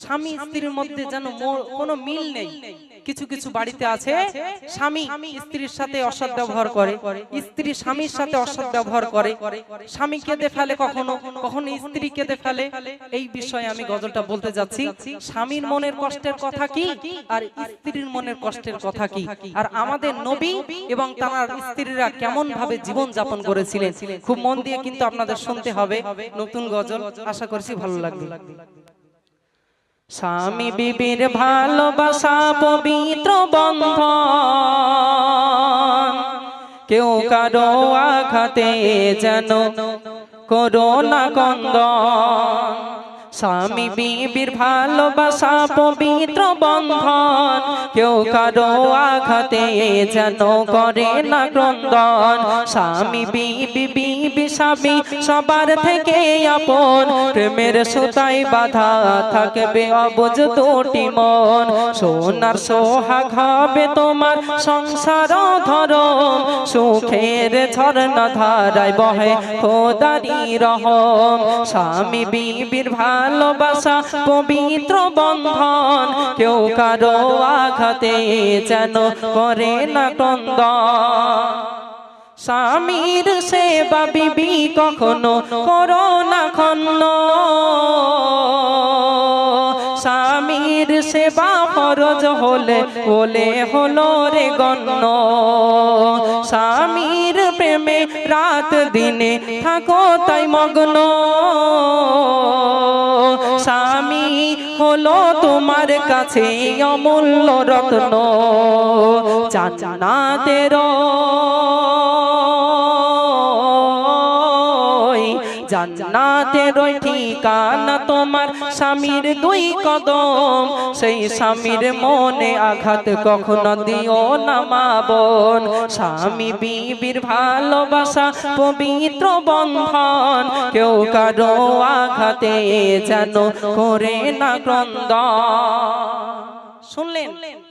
স্বামী স্ত্রীর মধ্যে যেন কোনো মিল নেই। কিছু কিছু বাড়িতে আছে স্বামী স্ত্রীর সাথে অসৎ ব্যবহার করে, স্ত্রী স্বামীর সাথে অসৎ ব্যবহার করে, স্বামী কেঁদে ফেলে, কখনো কখনো স্ত্রী কেঁদে ফেলে। এই বিষয়ে আমি গজলটা বলতে যাচ্ছি। স্বামীর মনের কষ্টের কথা কি আর স্ত্রীর মনের কষ্টের কথা কি, আর আমাদের নবী এবং তার স্ত্রীরা কেমন ভাবে জীবন যাপন করেছিলেন। খুব মন দিয়ে কিন্তু আপনাদের শুনতে হবে নতুন গজল, আশা করছি ভালো লাগবে। স্বামী বিবির ভালোবাসা পবিত্র বন্ধন, কেউ কারো আঘাতে যেন করো না কন্দন। স্বামী বিবির ভালোবাসা পবিত্র বন্ধন, কেউ কারো আঘাতে যেন করে না ক্রন্দন। স্বামী বিবি বিবি স্বামী সবার থেকে আপন, প্রেমের সুতায় বাঁধা থাকবে অবুঝ দুটি মন। সোনার সোহাগ হবে তোমার সংসার ধরম, সুখের ঝরনা ধারায় বহে খোদারি রহম। স্বামী বিবির ভালোবাসা পবিত্র বন্ধন, কেউ কারো আঘাতে যেন করে না ক্রন্দন। স্বামীর সেবা বিবি কখনো করো না ক্ষণ, স্বামীর সেবা ফরজ হলে বলে হলো রে গণ্য। স্বামীর প্রেমে রাত দিনে থাকো তাই মগ্ন, স্বামী হলো তোমার কাছে অমূল্য রত্ন। জান্নাতের জান্নাতের ঠিকানা তোমার স্বামীর দুই কদম, সেই স্বামীর মনে আঘাত কখনো দিও না মা বোন। স্বামী বিবির ভালোবাসা পবিত্র বন্ধন, কেউ কারো আঘাতে যেন করে না ক্রন্দন। শুনলেন,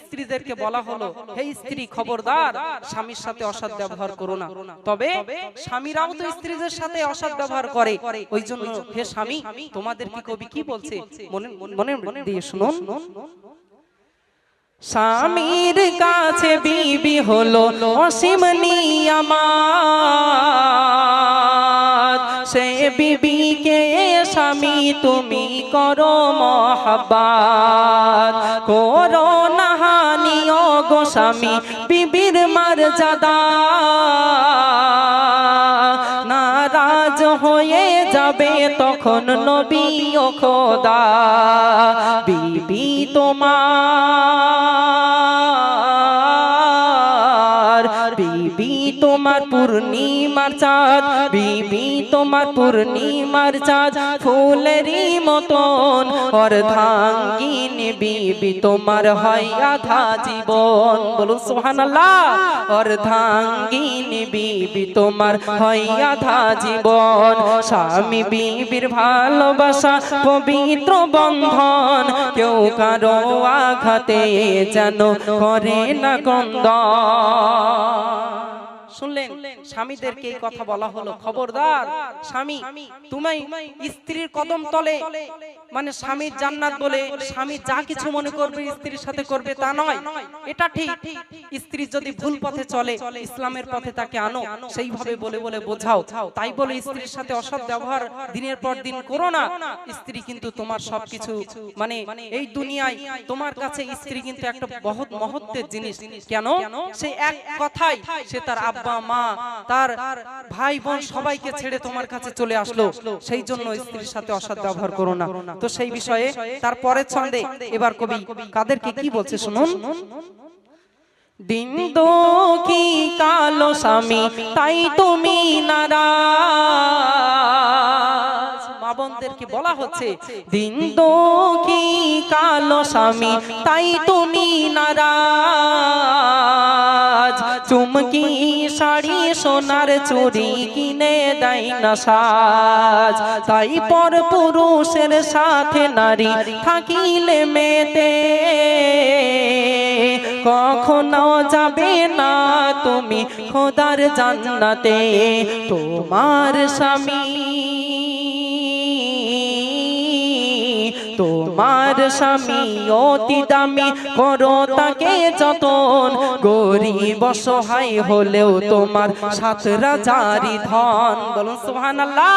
স্ত্রীদেরকে বলা হলো হে স্ত্রী খবরদার স্বামীর সাথে অসৎ ব্যবহার করো না। তবে স্বামীরাও তো স্ত্রীদের সাথে অসৎ ব্যবহার করে, ওই জন্য হে স্বামী তোমাদের কি কবি কি বলছে মনে দিয়ে শুনুন। স্বামীর কাছে বিবি হলো অসীম নিয়ামত, সে বিবিকে স্বামী তুমি করো মহব্বত। করো না হানি ও গো স্বামী বিবির মর্যাদা, নারাজ হয়ে যাবে তখন নবী ও খোদা। বিবি বিবি তোমার পূর্ণিমার চাঁদ, বিবি তোমার পূর্ণিমার চাঁদ ফুলেরই মতন অর্ধাঙ্গিনী। বিবি তোমার হয় আধা জীবন, বলুন সুবহানাল্লাহ। অর্ধাঙ্গিনী বিবি তোমার হয় আধা জীবন। স্বামী বিবির ভালোবাসা পবিত্র বন্ধন, কেউ কারো আঘাতে যেন করে না ক্রন্দন। শুনলেন, স্বামীদেরকে এই কথা বলা হলো খবরদার স্বামী তুমি স্ত্রীর কদম তলে, মানে স্বামীর জান্নাত বলে স্বামী যা কিছু মনে করবে স্ত্রীর সাথে করবে তা নয়। এটা ঠিক, স্ত্রী যদি ভুল পথে চলে ইসলামের পথে তাকে আনো, সেইভাবে বলে বলে বোঝাও। তাই বলে স্ত্রীর সাথে অসৎ ব্যবহার দিনের পর দিন করো না। স্ত্রী কিন্তু তোমার সবকিছু, মানে এই দুনিয়ায় তোমার কাছে স্ত্রী কিন্তু একটা বহুত মহত্বের জিনিস। কেন? সে এক কথাই সে তার আব্বা মা তার ভাই বোন সবাইকে ছেড়ে তোমার কাছে চলে আসলো, সেই জন্য স্ত্রীর সাথে অসৎ ব্যবহার করো না। তো সেই বিষয়ে তারপরে ছন্দে এবার কবি কাদেরকে কি বলছে শুনুন। দিন দুঃখী কালো স্বামী তাই তুমি নারাজ, মা বোনদেরকে বলা হচ্ছে দিন দুঃখী কালো স্বামী তাই তুমি নারাজ। চুমকি শাড়ি সোনার চুড়ি কিনে দেয় না সাজ, তাই পর পুরুষের সাথে নারী থাকিলে মেতে কখনো যাবে না তুমি খোদার জান্নাতে। তোমার স্বামী তোমার স্বামী অতি দামি, করো তাকে যতন। গরিব অসহায় হলেও তোমার সাত রাজারি ধন। বলুন সুবহানাল্লাহ।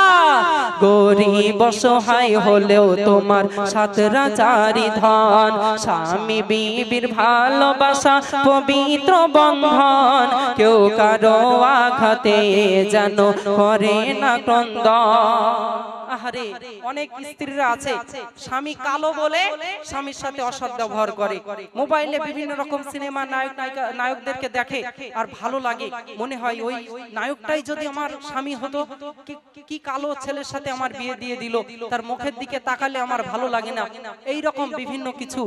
গরিব অসহায় হলেও তোমার সাত রাজারি ধন। স্বামী বিবির ভালোবাসা পবিত্র বন্ধন, কেউ কারো আঘাতে যেন করে না ক্রন্দন। আহারে, অনেক স্ত্রীরা আছে স্বামী কালো বলে স্বামীর সাথে অসৎ ব্যবহার করে। মোবাইলে বিভিন্ন রকম সিনেমা নায়কদেরকে দেখে আর ভালো লাগে, মনে হয় ওই নায়কটাই যদি আমার স্বামী হতো, কি কালো ছেলের সাথে আমার বিয়ে দিয়ে দিল, তার মুখের দিকে তাকালে আমার ভালো লাগে না। এই রকম বিভিন্ন কিছু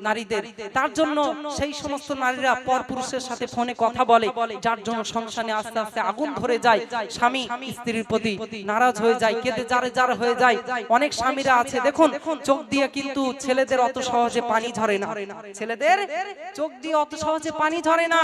নারীদের, তার জন্য সেই সমস্ত নারীরা পরপুরুষের সাথে ফোনে কথা বলে, যার জন্য সংসারে আস্তে আস্তে আগুন ধরে যায়। স্বামী স্ত্রীর প্রতি নারাজ হয়ে যায়, কেঁদে যার হয়ে যায়। অনেক স্বামীরা আছে দেখুন, চোখ দিয়ে কিন্তু ছেলেদের অত সহজে পানি ঝরে না, ছেলেদের চোখ দিয়ে অত সহজে পানি ঝরে না।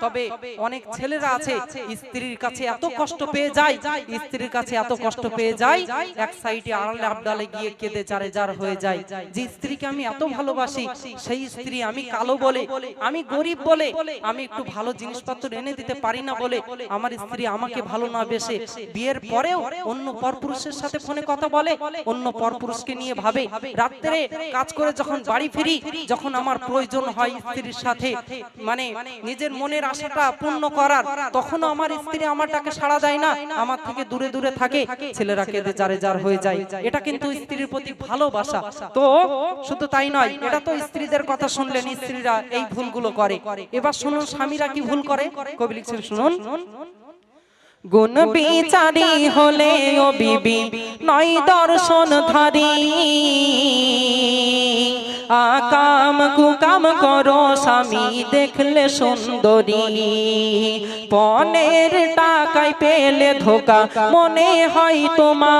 তবে অনেক ছেলেরা আছে স্ত্রীর কাছে এত কষ্ট পেয়ে যায়, স্ত্রীর কাছে এত কষ্ট পেয়ে যায়, এক সাইডে আড়ালে আবডালে গিয়ে কেঁদে যার হয়ে যায় যে স্ত্রীকে আমি এত ভালোবাসি, সেই স্ত্রী আমি কালো বলে, আমি গরিব বলে, আমি একটু ভালো জিনিসপত্র এনে দিতে পারি না বলে আমার স্ত্রী আমাকে ভালো না বেসে বিয়ের পরেও অন্য পরপুরুষের সাথে ফোনে কথা বলে, অন্য পরপুরুষকে নিয়ে ভাবে। রাত্রে কাজ করে যখন বাড়ি ফিরি, যখন আমার প্রয়োজন হয় স্ত্রীর সাথে মানে নিজের মনের আশাটা পূর্ণ করার, তখনও আমার স্ত্রী আমার ডাকে সাড়া দেয় না, আমার থেকে দূরে দূরে থাকে, ছেলেরা কেঁদে যার হয়ে যায়। এটা কিন্তু স্ত্রীর প্রতি ভালোবাসা। তো শুধু তাই নয়, এটা তো স্ত্রীদের কথা শুনলেন, স্ত্রীরা এই ভুলগুলো করে। এবার শুনুন স্বামীরা কি ভুল করে, কবি লিখছেন শুনুন। গুণ বিচারি হলে ও বিবি নয় দর্শন ধারি, আকাম কুকাম করো স্বামী দেখলে সুন্দরী, পনের টাকায় পেলে ধোকা মনে হয় তোমার,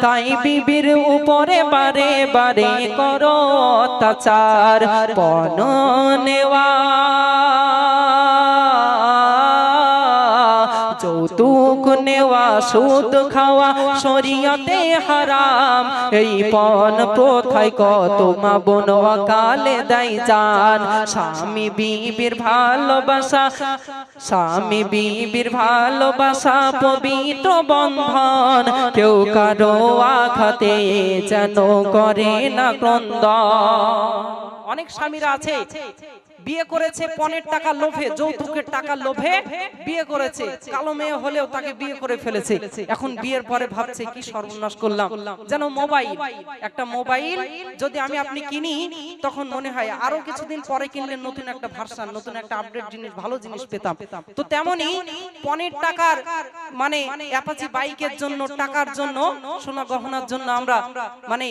তাই বিবির উপরে বারে বারে করো অত্যাচার, পণ নেওয়া যৌতুক নেওয়া সুদ খাওয়া শরীয়তে হারাম, এই পণ প্রথায় কত মা বোন অকালে দেয় জান। স্বামী বিবির ভালোবাসা, স্বামী বিবির ভালোবাসা পবিত্র বন্ধন, কেউ কারো আঘাতে যেন করে না ক্রন্দন। অনেক স্বামীরা আছে বিয়ে করেছে পণের টাকা লোভে, যৌতুকের টাকা লোভে বিয়ে করেছে, কালো মেয়ে হলেও তাকে বিয়ে করে ফেলেছে। এখন বিয়ের পরে ভাবছে কি সর্বনাশ করলাম। যেন মোবাইল, একটা মোবাইল যদি আপনি কিনি, তখন মনে হয় আরো কিছুদিন পরে কিনলে নতুন একটা ভার্সন, নতুন একটা আপডেট জিনিস, ভালো জিনিস পেতাম। তো তেমনি পণের টাকার মানে অ্যাপাচি বাইকের জন্য, টাকার জন্য, সোনা গহনার জন্য আমরা মানে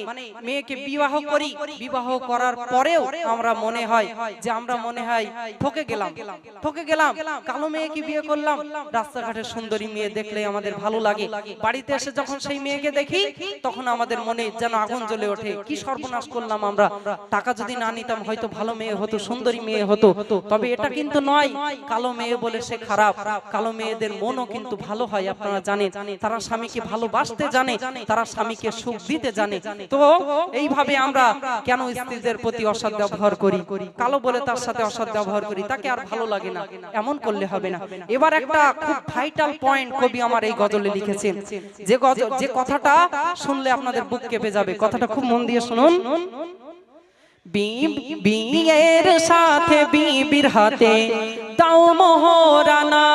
মেয়েকে বিবাহ করি। বিবাহ করার পরেও আমরা মনে হয় যে আমরা মনে হয় ঠকে গেলাম, কালো মেয়েকে বিয়ে করলাম। রাস্তাঘাটের সুন্দরী মেয়ে দেখলে আমাদের ভালো লাগে, বাড়িতে এসে যখন সেই মেয়েকে দেখি তখন আমাদের মনে যেন আগুন জ্বলে ওঠে, কি সর্বনাশ করলাম আমরা। টাকা যদি না নিতাম হয়তো ভালো মেয়ে হতো, সুন্দরী মেয়ে হতো। তবে এটা কিন্তু নয় কালো মেয়ে বলে সে খারাপ। কালো মেয়েদের মনও কিন্তু ভালো হয়, আপনারা জানেন। তারা স্বামীকে ভালোবাসতে জানে, তারা স্বামীকে সুখ দিতে জানে। তো এইভাবে আমরা কেন স্ত্রীদের প্রতি অসৎ ব্যবহার করি, কালো বলে তার সাথে অসৎ ব্যবহার করি, তাকে আর ভালো লাগে না, এমন করলে হবে না। এবার একটা খুব ভাইটাল পয়েন্ট কবি আমার এই গজলে লিখেছেন, যে কথাটা শুনলে আপনাদের বুক কেঁপে যাবে। কথাটা খুব মন দিয়ে শুনুন। বিয়ের সাথে বিবির হাতে দাও মোহরানা,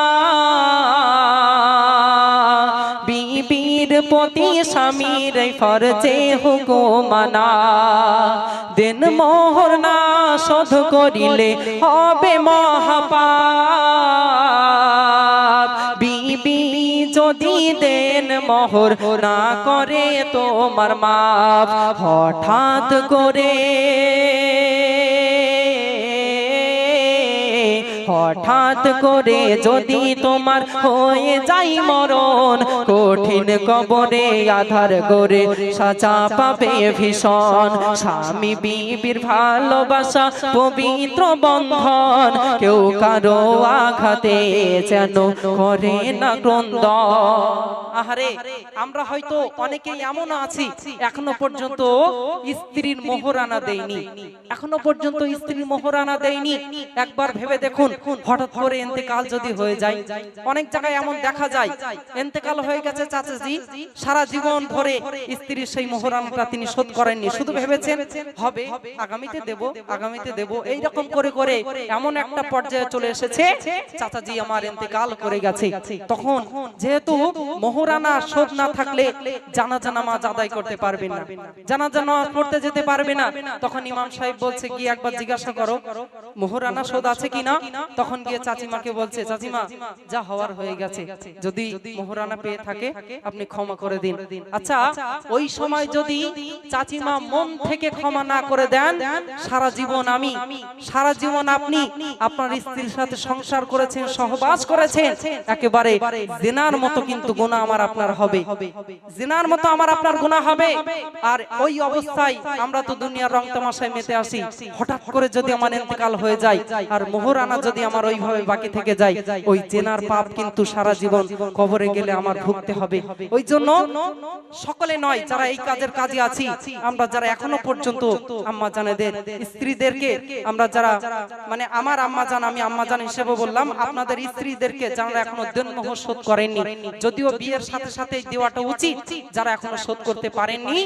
বিবির প্রতি স্বামীর ফরজে হুকুমানা, দেন মোহর না শোধ করিলে হবে মহাপাপ, বিবি যদি দেন মোহর না করে তোমার মাপ, হঠাৎ করে হঠাৎ করে যদি তোমার হয়ে যাই মরণ, কঠিন কবরে আধার গড়ে সাজা পাবে ভীষণ। স্বামী বিবির ভালোবাসা পবিত্র বন্ধন, কেউ কারো আঘাতে যেন করে না ক্রন্দন। আহারে, আমরা হয়তো অনেকেই এমন আছি এখনো পর্যন্ত স্ত্রীর মোহরানা দেয়নি, এখনো পর্যন্ত স্ত্রীর মোহরানা দেয়নি। একবার ভেবে দেখুন, হঠাৎ করে ইন্তেকাল যদি হয়ে যায়, অনেক জায়গায় এমন দেখা যায় ইন্তেকাল হয়ে গেছে চাচাজি, সারা জীবন ধরে স্ত্রীর সেই মোহরানাটা তিনি শোধ করেননি, শুধু ভেবেছেন হবে আগামীতে দেব, আগামীতে দেব, এইরকম করে করে এমন একটা পর্যায়ে চলে এসেছে চাচাজি আমার ইন্তেকাল করে গেছে। তখন যেহেতু মোহরানা শোধ না থাকলে জানাজা নামাজ আদায় করতে পারবে না, জানাজা নামাজ পড়তে যেতে পারবে না। তখন ইমাম সাহেব বলছে গিয়ে একবার জিজ্ঞাসা করো মোহরানা শোধ আছে কিনা। তখন গিয়ে চাচিমাকে বলছে চাচিমা যা হওয়ার হয়ে গেছে, যদি মোহরানা পেয়ে থাকে আপনি ক্ষমা করে দিন। আচ্ছা, ওই সময় যদি চাচিমা মন থেকে ক্ষমা না করে দেন, সারা জীবন আমি, সারা জীবন আপনি আপনার স্ত্রীর সাথে সংসার করেছেন, সহবাস করেছেন, একেবারে জিনার মতো কিন্তু গুনাহ আমার আপনার হবে, জিনার মতো আমার আপনার গুনাহ হবে। আর ওই অবস্থায় আমরা তো দুনিয়ার রং তামাশায় মেতে আসি, হঠাৎ করে যদি আমার ইন্তেকাল হয়ে যায় আর মোহরানা যদি আমার ওইভাবে বাকি থেকে যায়, ওই জিনার পাপ কিন্তু সারা জীবন কবরে গেলে আমার ভুগতে হবে। ওই জন্য সকলে নয়, যারা এই কাজের কাজে আছি, আমরা যারা এখনো পর্যন্ত আম্মা জানেদের স্ত্রীদেরকে, আমরা যারা মানে আমার আম্মা জান, আমি আম্মা জান হিসেবে বললাম, আপনাদের স্ত্রীদেরকে যারা এখনো দেনমোহর শোধ করেননি, যদিও বিয়ের সাথে সাথে দেওয়াটা উচিত, যারা এখনো শোধ করতে পারেননি,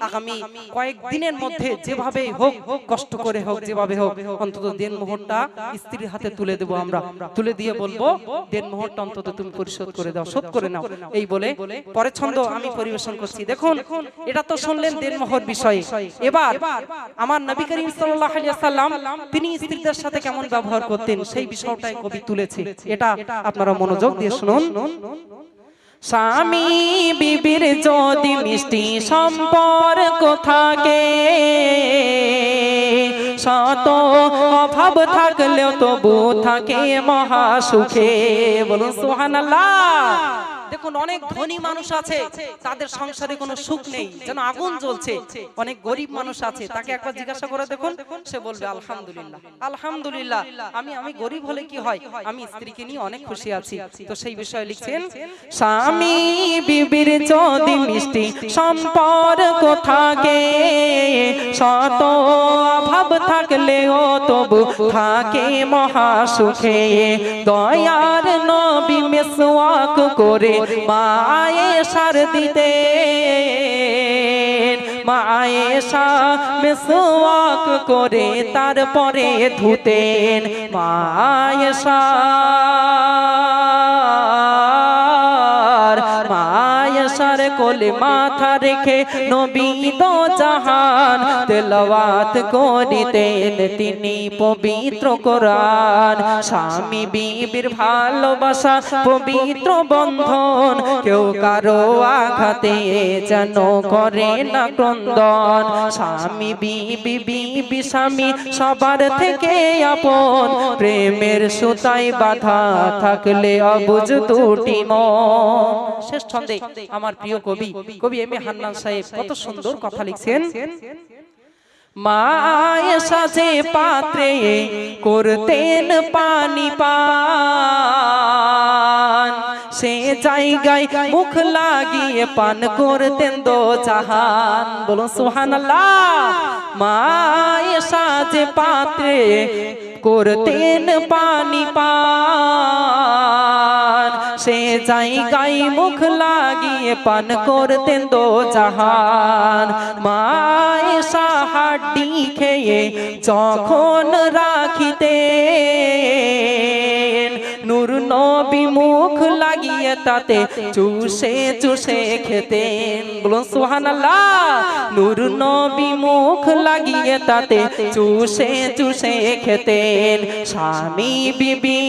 আগামী কয়েকদিনের মধ্যে যেভাবে হোক, কষ্ট করে হোক, যেভাবে হোক, অন্তত দেনমোহরটা স্ত্রীর হাতে তুলে দেব, আমরা তুলে দিয়ে বলবো দেনমোহরটা অন্তত তুমি পরিশোধ করে দাও, শোধ করে নাও। এই বলে পরের ছন্দ আমি পরিবেশন করছি। দেখুন, এটা তো শুনলেন দেনমোহর বিষয়ে। এবার আমার নবী করিম সাল্লাল্লাহু আলাইহি ওয়াসাল্লাম তিনি স্ত্রীদের সাথে কেমন ব্যবহার করতেন সেই বিষয়টাই কবি তুলেছে, এটা আপনারা মনোযোগ দিয়ে শুনুন। স্বামী বিবির যদি মিষ্টি সম্পর্ক থাকে, শত অভাব থাকলেও তবু থাকে মহা সুখে। বলুন সুবহানাল্লাহ। দেখুন, অনেক ধনী মানুষ আছে তাদের সংসারে কোনো সুখ নেই, যেন আগুন জ্বলছে। অনেক গরিব মানুষ আছে, তাকে একবার জিজ্ঞাসা করে দেখুন, সে বলবে আলহামদুলিল্লাহ, আলহামদুলিল্লাহ, আমি গরিব হলে কি হয়, আমি স্ত্রীকে নিয়ে অনেক খুশি আছি। তো সেই বিষয়ে লিখছেন, স্বামী বিবির যদি মিষ্টি সম্পর্ক থাকে, শত অভাব থাকলেও তবু থাকে মহা সুখে। দয়ার নবী মিসওয়াক করে মা আয়েশার দিতেন, মা আয়েশা মিসওয়াক করে তারপরে ধুতেন। মা আয়েশা কোলে মাথা রেখে নবী দো জাহান তেলাওয়াত করিতেন তিনি পবিত্র কোরআন। স্বামী বিবির ভালোবাসা পবিত্র বন্ধন, কেউ কারো আঘাতে যেন করে না ক্রন্দন। স্বামী বিবি, বিবি স্বামী সবার থেকে আপন, প্রেমের সুতায় বাঁধা থাকলে অবুঝ দুটি মন। শেষ ছন্দে আমার প্রিয় কবি এম এ হান্নান সাহেব কত সুন্দর কথা লিখছেন। মা আয়েশা যে পাত্রে করতেন পানি পান, সে জায়গায় মুখ লাগিয়ে পান করতেন দো জাহান। বলুন সুবহানাল্লাহ। মা আয়েশা যে পাত্রে করতেন পানি পান, সে জায়গায় মুখ লাগিয়ে পান করতেন দো জাহান। মা আয়েশা হাড্ডি খেয়ে যখন রাখিতেন, নূর নবী মুখ লাগিয়ে তাতে চুষে চুষে খেতেন। বলুন সুবহানাল্লাহ। নূর নবী মুখ লাগিয়ে তাতে চুষে চুষে খেতেন। স্বামী বিবি,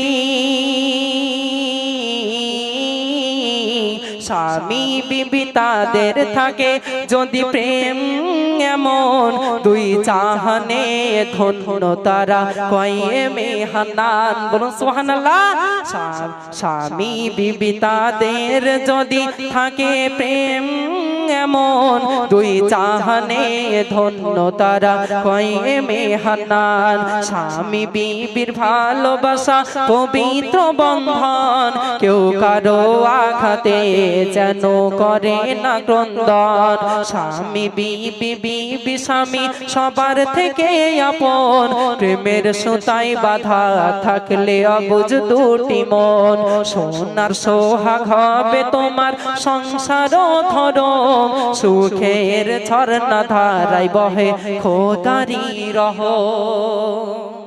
স্বামী বিবি তাদের থাকে যদি প্রেম এমন দুই জাহানে ধন্য তারা কয়েমে হান্নান। বলুন সুবহানাল্লাহ। স্বামী বিবি তাদের যদি থাকে প্রেম এমন দুই জাহানে ধন্য তারা কয়েমে হান্নান। স্বামী বিবির ভালোবাসা পবিত্র বন্ধন, কেউ কারো আঘাতে যেন করে না ক্রন্দন। স্বামী বিবি বিবি স্বামী সবার থেকে আপন, প্রেমের সুতায় বাঁধা থাকলে অবুঝ দুটি মন। সোনার সোহাগ হবে তোমার সংসার ধরম, সুখের ঝর্ণা ধারায় বহে খোদারি রহম।